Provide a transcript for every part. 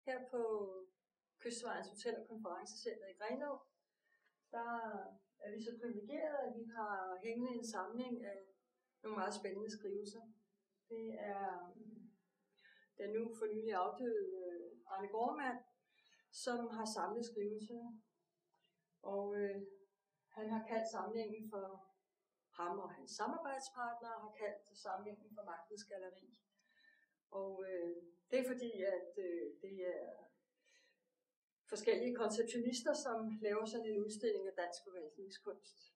her på Kystvejens Hotel- og Konferencecenter i Grenaa. Der er vi så privilegerede, at vi har hængende en samling af nogle meget spændende skrivelser. Det er den nu for nylig afdøde Arne Gaardmand, som har samlet skrivelserne. Og han har kaldt samlingen for ham, og hans samarbejdspartnere har kaldt samlingen for Magtens Galleri. Og det er fordi, at det er forskellige konceptionister, som laver sådan en udstilling af dansk forvaltningskunst,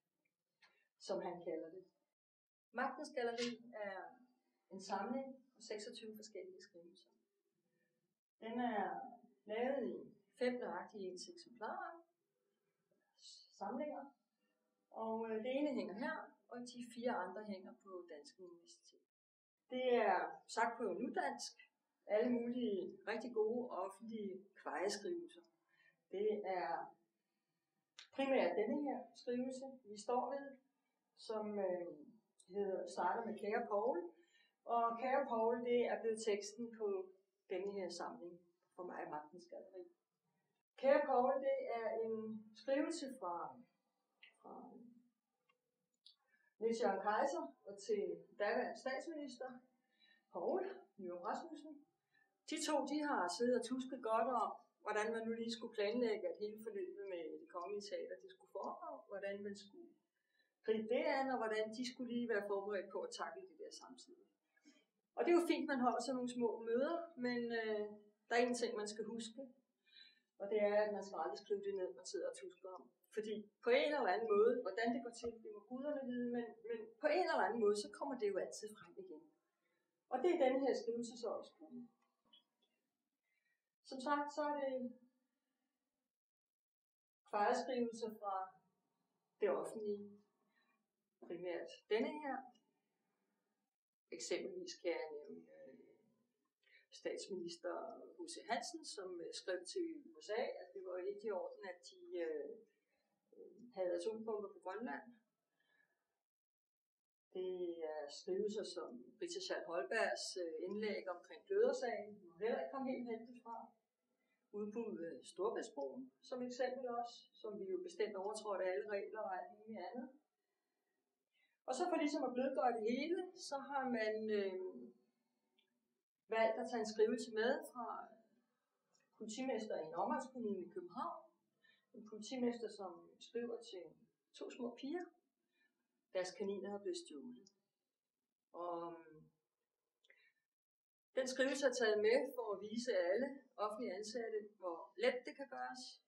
som han kalder det. Magtens Galleri er en samling af 26 forskellige skrivelser. Den er lavet i 5 nøjagtige ens eksemplarer, samlinger, og det ene hænger her, og de 4 andre hænger på Dansk Universitet. Det er sagt på nudansk, alle mulige rigtig gode offentlige kvejeskrivelser. Det er primært denne her skrivelse, vi står ved, som starter med Kære Poul. Og Kære Poul, det er blevet teksten på denne her samling for mig i Magtens Galleri. Kære Poul, det er en skrivelse fra Niels Jørgen Kaiser og til daværende statsminister Poul Nyrup Rasmussen. De to, de har siddet og tusket godt om, hvordan man nu lige skulle planlægge, at hele forløbet med Det Kongelige Teater, det skulle foregå, hvordan man skulle gribe det an, og hvordan de skulle lige være forberedt på at takle det der samtidig. Og det er jo fint, man holder sådan nogle små møder, men der er en ting, man skal huske, og det er, at man skal aldrig skrive det ned, man sidder og tusker om. Fordi på en eller anden måde, hvordan det går til, det må guderne vide, men på en eller anden måde, så kommer det jo altid frem igen. Og det er denne her skrivelse så også på. Som sagt, så er det fejreskrivelser fra det offentlige, primært denne her. Eksempelvis kan jeg nævne statsminister H.C. Hansen, som skrev til USA, at det var ikke i orden, at de havde atombomber på Grønland. Det er skrivelser som Britta Schall Holbergs indlæg omkring Glødersagen, som heller ikke kom helt heldigt fra. Udbud Storebæltsbroen som eksempel også, som vi jo bestemt overtrådte alle regler og alt muligt andet. Og så for ligesom at blødgøre det hele, så har man valgt at tage en skrivelse med fra politimester i en omegnskommune i København. En politimester, som skriver til 2 små piger. Deres kaniner har blevet stjålet. Og den skrivelse er taget med for at vise alle offentlige ansatte, hvor let det kan gøres.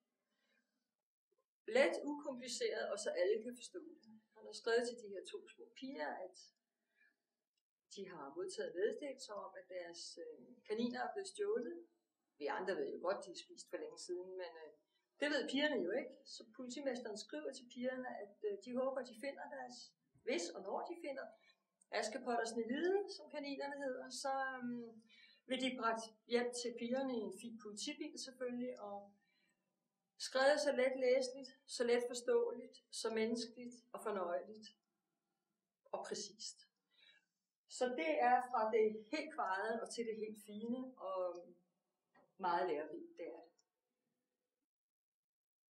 Let, ukompliceret, og så alle kan forstå det. Han har skrevet til de her 2 små piger, at de har modtaget meddelelser om, at deres kaniner er blevet stjålet. Vi andre ved jo godt, de er spist for længe siden, men det ved pigerne jo ikke. Så politimesteren skriver til pigerne, at de håber, at de finder deres, hvis og når de finder Askepot og Snehvide, som kaninerne hedder, så vil de bragt hjem til pigerne i en fin politibil selvfølgelig, og skrevet så let læseligt, så let forståeligt, så menneskeligt og fornøjeligt og præcist. Så det er fra det helt kvarede og til det helt fine og meget lærerigt, det er det.